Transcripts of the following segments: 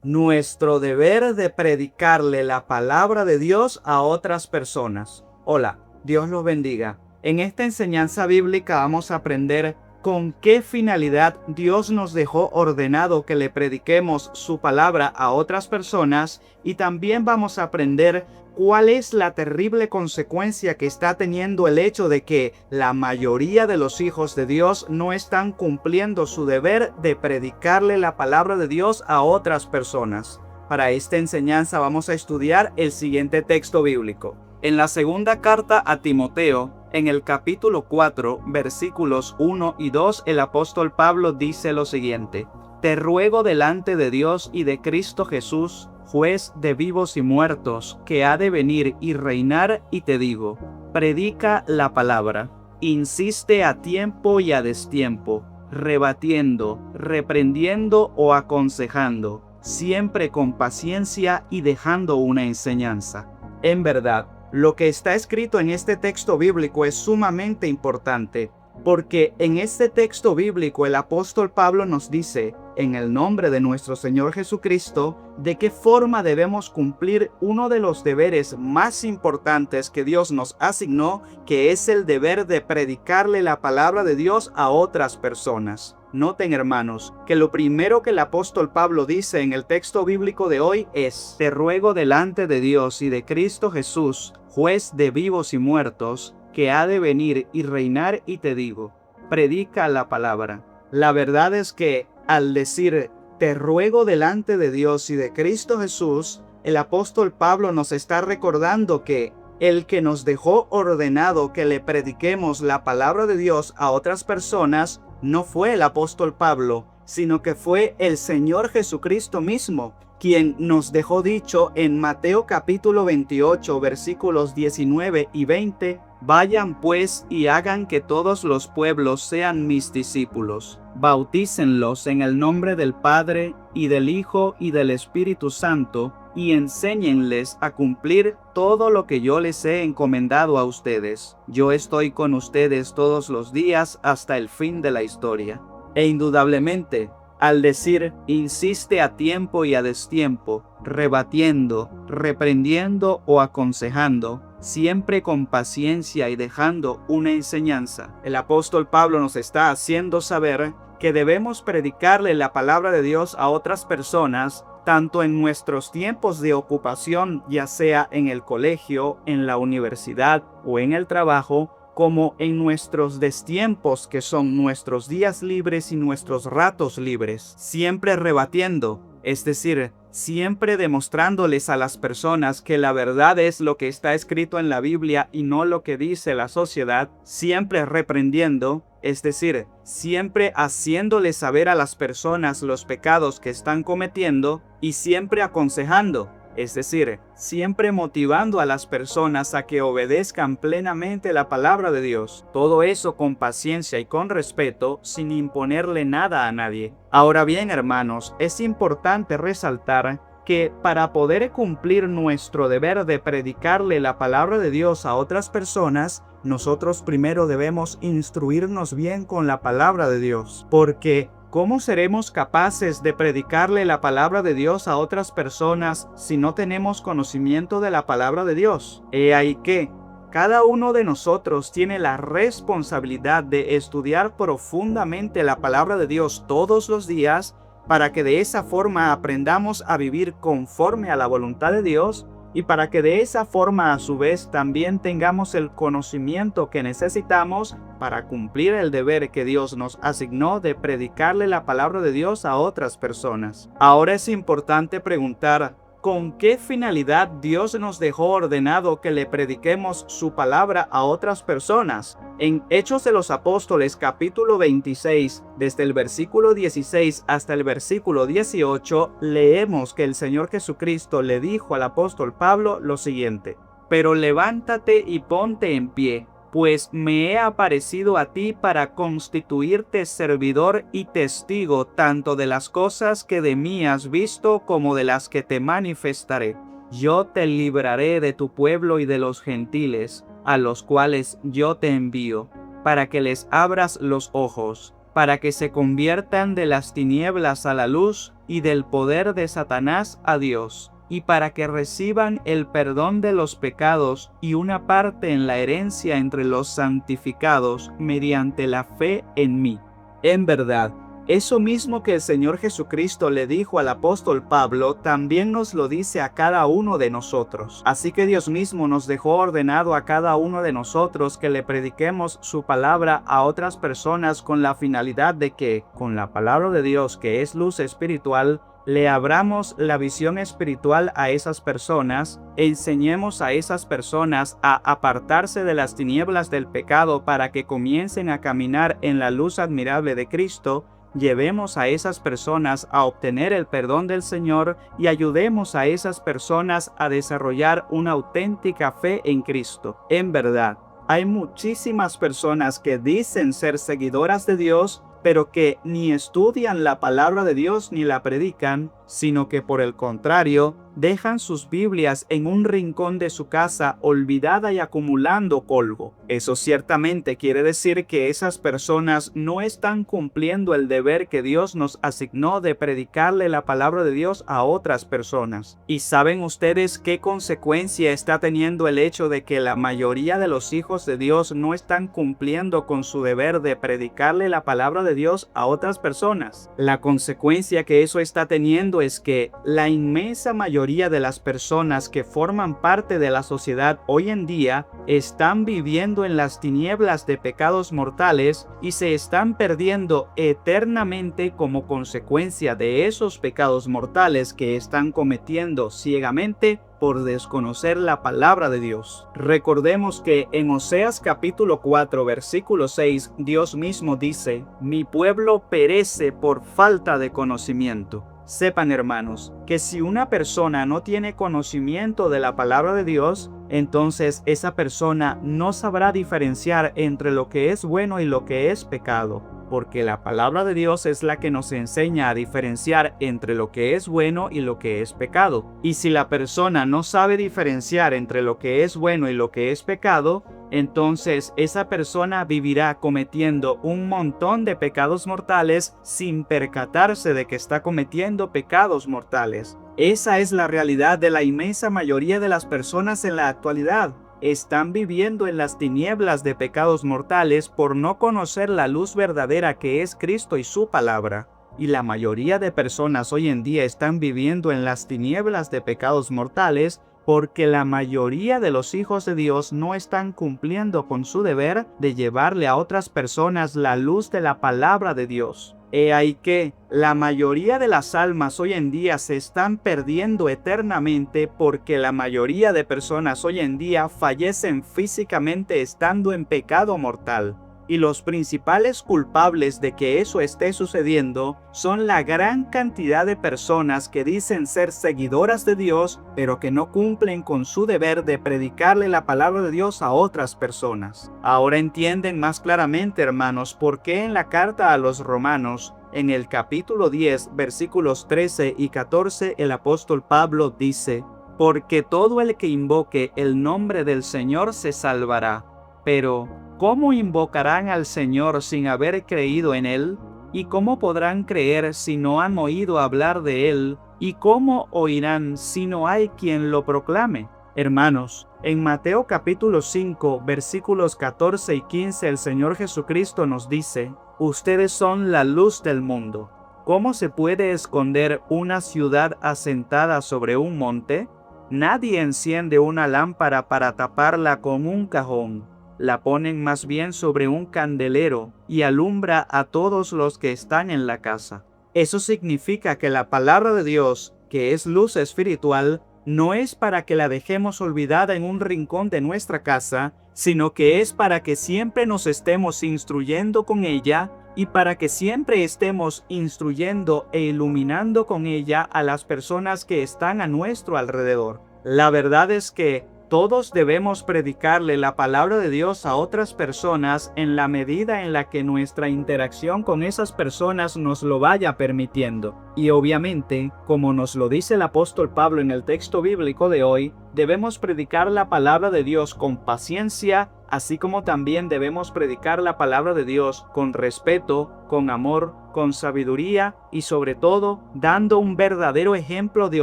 nuestro deber de predicarle la palabra de Dios a otras personas. Hola, Dios los bendiga. En esta enseñanza bíblica vamos a aprender con qué finalidad Dios nos dejó ordenado que le prediquemos su palabra a otras personas, y también vamos a aprender cuál es la terrible consecuencia que está teniendo el hecho de que la mayoría de los hijos de Dios no están cumpliendo su deber de predicarle la palabra de Dios a otras personas. Para esta enseñanza vamos a estudiar el siguiente texto bíblico. En la segunda carta a Timoteo, en el capítulo 4, versículos 1 y 2, el apóstol Pablo dice lo siguiente: Te ruego delante de Dios y de Cristo Jesús, juez de vivos y muertos, que ha de venir y reinar, y te digo, predica la palabra, insiste a tiempo y a destiempo, rebatiendo, reprendiendo o aconsejando, siempre con paciencia y dejando una enseñanza. En verdad, lo que está escrito en este texto bíblico es sumamente importante, porque en este texto bíblico el apóstol Pablo nos dice, en el nombre de nuestro Señor Jesucristo, de qué forma debemos cumplir uno de los deberes más importantes que Dios nos asignó, que es el deber de predicarle la palabra de Dios a otras personas. Noten, hermanos, que lo primero que el apóstol Pablo dice en el texto bíblico de hoy es: Te ruego delante de Dios y de Cristo Jesús, juez de vivos y muertos, que ha de venir y reinar, y te digo, predica la palabra. La verdad es que al decir te ruego delante de Dios y de Cristo Jesús, el apóstol Pablo nos está recordando que el que nos dejó ordenado que le prediquemos la palabra de Dios a otras personas no fue el apóstol Pablo, sino que fue el Señor Jesucristo mismo, quien nos dejó dicho en Mateo capítulo 28, versículos 19 y 20, Vayan pues y hagan que todos los pueblos sean mis discípulos. Bautícenlos en el nombre del Padre, y del Hijo, y del Espíritu Santo, y enséñenles a cumplir todo lo que yo les he encomendado a ustedes. Yo estoy con ustedes todos los días hasta el fin de la historia. E indudablemente, al decir insiste a tiempo y a destiempo, rebatiendo, reprendiendo o aconsejando, siempre con paciencia y dejando una enseñanza, el apóstol Pablo nos está haciendo saber que debemos predicarle la palabra de Dios a otras personas, tanto en nuestros tiempos de ocupación, ya sea en el colegio, en la universidad o en el trabajo, como en nuestros destiempos, que son nuestros días libres y nuestros ratos libres, siempre rebatiendo, es decir, siempre demostrándoles a las personas que la verdad es lo que está escrito en la Biblia y no lo que dice la sociedad, siempre reprendiendo, es decir, siempre haciéndoles saber a las personas los pecados que están cometiendo, y siempre aconsejando, es decir, siempre motivando a las personas a que obedezcan plenamente la palabra de Dios. Todo eso con paciencia y con respeto, sin imponerle nada a nadie. Ahora bien, hermanos, es importante resaltar que para poder cumplir nuestro deber de predicarle la palabra de Dios a otras personas, nosotros primero debemos instruirnos bien con la palabra de Dios, porque ¿cómo seremos capaces de predicarle la palabra de Dios a otras personas si no tenemos conocimiento de la palabra de Dios? He ahí que cada uno de nosotros tiene la responsabilidad de estudiar profundamente la palabra de Dios todos los días, para que de esa forma aprendamos a vivir conforme a la voluntad de Dios, y para que de esa forma a su vez también tengamos el conocimiento que necesitamos para cumplir el deber que Dios nos asignó de predicarle la palabra de Dios a otras personas. Ahora es importante preguntar, ¿con qué finalidad Dios nos dejó ordenado que le prediquemos su palabra a otras personas? En Hechos de los Apóstoles capítulo 26, desde el versículo 16 hasta el versículo 18, leemos que el Señor Jesucristo le dijo al apóstol Pablo lo siguiente: Pero levántate y ponte en pie, pues me he aparecido a ti para constituirte servidor y testigo tanto de las cosas que de mí has visto como de las que te manifestaré. Yo te libraré de tu pueblo y de los gentiles, a los cuales yo te envío, para que les abras los ojos, para que se conviertan de las tinieblas a la luz y del poder de Satanás a Dios, y para que reciban el perdón de los pecados y una parte en la herencia entre los santificados mediante la fe en mí. En verdad, eso mismo que el Señor Jesucristo le dijo al apóstol Pablo, también nos lo dice a cada uno de nosotros. Así que Dios mismo nos dejó ordenado a cada uno de nosotros que le prediquemos su palabra a otras personas con la finalidad de que, con la palabra de Dios, que es luz espiritual, le abramos la visión espiritual a esas personas, enseñemos a esas personas a apartarse de las tinieblas del pecado para que comiencen a caminar en la luz admirable de Cristo. Llevemos a esas personas a obtener el perdón del Señor y ayudemos a esas personas a desarrollar una auténtica fe en Cristo. En verdad, hay muchísimas personas que dicen ser seguidoras de Dios, pero que ni estudian la palabra de Dios ni la predican, sino que por el contrario, dejan sus Biblias en un rincón de su casa olvidada y acumulando polvo. Eso ciertamente quiere decir que esas personas no están cumpliendo el deber que Dios nos asignó de predicarle la palabra de Dios a otras personas. ¿Y saben ustedes qué consecuencia está teniendo el hecho de que la mayoría de los hijos de Dios no están cumpliendo con su deber de predicarle la palabra de Dios a otras personas? La consecuencia que eso está teniendo es que la inmensa mayoría de las personas que forman parte de la sociedad hoy en día están viviendo en las tinieblas de pecados mortales y se están perdiendo eternamente como consecuencia de esos pecados mortales que están cometiendo ciegamente por desconocer la palabra de Dios. Recordemos que en Oseas capítulo 4 versículo 6 Dios mismo dice: mi pueblo perece por falta de conocimiento. Sepan, hermanos, que si una persona no tiene conocimiento de la palabra de Dios, entonces esa persona no sabrá diferenciar entre lo que es bueno y lo que es pecado, porque la palabra de Dios es la que nos enseña a diferenciar entre lo que es bueno y lo que es pecado. Y si la persona no sabe diferenciar entre lo que es bueno y lo que es pecado, entonces esa persona vivirá cometiendo un montón de pecados mortales sin percatarse de que está cometiendo pecados mortales. Esa es la realidad de la inmensa mayoría de las personas en la actualidad. Están viviendo en las tinieblas de pecados mortales por no conocer la luz verdadera que es Cristo y su palabra. Y la mayoría de personas hoy en día están viviendo en las tinieblas de pecados mortales porque la mayoría de los hijos de Dios no están cumpliendo con su deber de llevarle a otras personas la luz de la palabra de Dios. He ahí que la mayoría de las almas hoy en día se están perdiendo eternamente porque la mayoría de personas hoy en día fallecen físicamente estando en pecado mortal. Y los principales culpables de que eso esté sucediendo son la gran cantidad de personas que dicen ser seguidoras de Dios, pero que no cumplen con su deber de predicarle la palabra de Dios a otras personas. Ahora entienden más claramente, hermanos, por qué en la carta a los Romanos, en el capítulo 10, versículos 13 y 14, el apóstol Pablo dice: porque todo el que invoque el nombre del Señor se salvará. Pero ¿cómo invocarán al Señor sin haber creído en Él? ¿Y cómo podrán creer si no han oído hablar de Él? ¿Y cómo oirán si no hay quien lo proclame? Hermanos, en Mateo capítulo 5, versículos 14 y 15, el Señor Jesucristo nos dice: ustedes son la luz del mundo. ¿Cómo se puede esconder una ciudad asentada sobre un monte? Nadie enciende una lámpara para taparla con un cajón. La ponen más bien sobre un candelero y alumbra a todos los que están en la casa. Eso significa que la palabra de Dios, que es luz espiritual, no es para que la dejemos olvidada en un rincón de nuestra casa, sino que es para que siempre nos estemos instruyendo con ella y para que siempre estemos instruyendo e iluminando con ella a las personas que están a nuestro alrededor. La verdad es que todos debemos predicarle la palabra de Dios a otras personas en la medida en la que nuestra interacción con esas personas nos lo vaya permitiendo. Y obviamente, como nos lo dice el apóstol Pablo en el texto bíblico de hoy, debemos predicar la palabra de Dios con paciencia así como también debemos predicar la palabra de Dios con respeto, con amor, con sabiduría y sobre todo dando un verdadero ejemplo de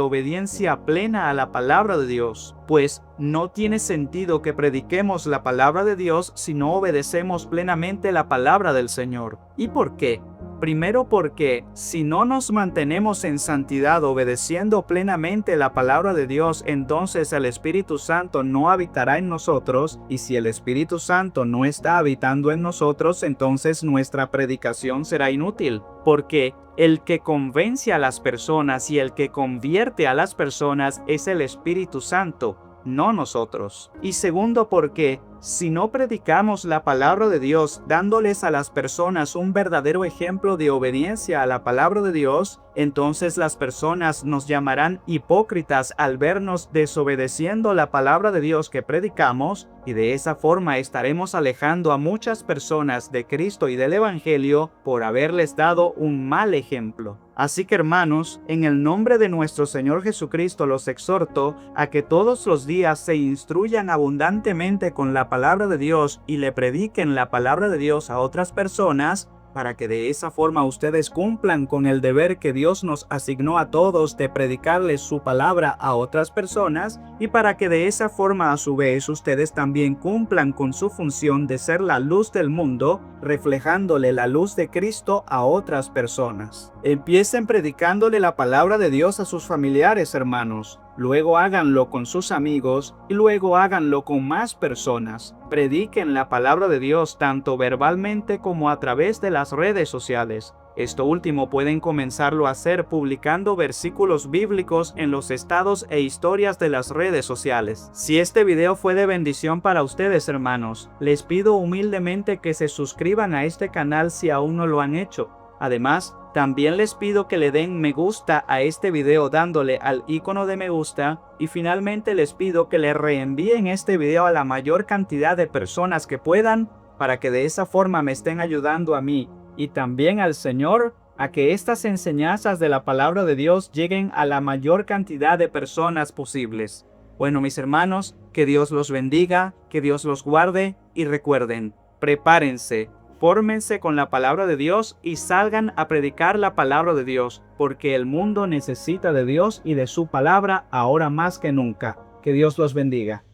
obediencia plena a la palabra de Dios. Pues no tiene sentido que prediquemos la palabra de Dios si no obedecemos plenamente la palabra del Señor. ¿Y por qué? Primero porque si no nos mantenemos en santidad obedeciendo plenamente la palabra de Dios, entonces el Espíritu Santo no habitará en nosotros, y si el Espíritu Santo no está habitando en nosotros, entonces nuestra predicación será inútil, porque el que convence a las personas y el que convierte a las personas es el Espíritu Santo, no nosotros. Y segundo porque si no predicamos la palabra de Dios dándoles a las personas un verdadero ejemplo de obediencia a la palabra de Dios, entonces las personas nos llamarán hipócritas al vernos desobedeciendo la palabra de Dios que predicamos, y de esa forma estaremos alejando a muchas personas de Cristo y del Evangelio por haberles dado un mal ejemplo. Así que hermanos, en el nombre de nuestro Señor Jesucristo los exhorto a que todos los días se instruyan abundantemente con la palabra de Dios y le prediquen la palabra de Dios a otras personas, para que de esa forma ustedes cumplan con el deber que Dios nos asignó a todos de predicarles su palabra a otras personas, y para que de esa forma a su vez ustedes también cumplan con su función de ser la luz del mundo, reflejándole la luz de Cristo a otras personas. Empiecen predicándole la palabra de Dios a sus familiares, hermanos. Luego háganlo con sus amigos y luego háganlo con más personas. Prediquen la palabra de Dios tanto verbalmente como a través de las redes sociales. Esto último pueden comenzarlo a hacer publicando versículos bíblicos en los estados e historias de las redes sociales. Si este video fue de bendición para ustedes, hermanos, les pido humildemente que se suscriban a este canal si aún no lo han hecho. Además, también les pido que le den me gusta a este video dándole al icono de me gusta, y finalmente les pido que le reenvíen este video a la mayor cantidad de personas que puedan, para que de esa forma me estén ayudando a mí y también al Señor a que estas enseñanzas de la palabra de Dios lleguen a la mayor cantidad de personas posibles. Bueno, mis hermanos, que Dios los bendiga, que Dios los guarde, y recuerden, prepárense. Fórmense con la palabra de Dios y salgan a predicar la palabra de Dios, porque el mundo necesita de Dios y de su palabra ahora más que nunca. Que Dios los bendiga.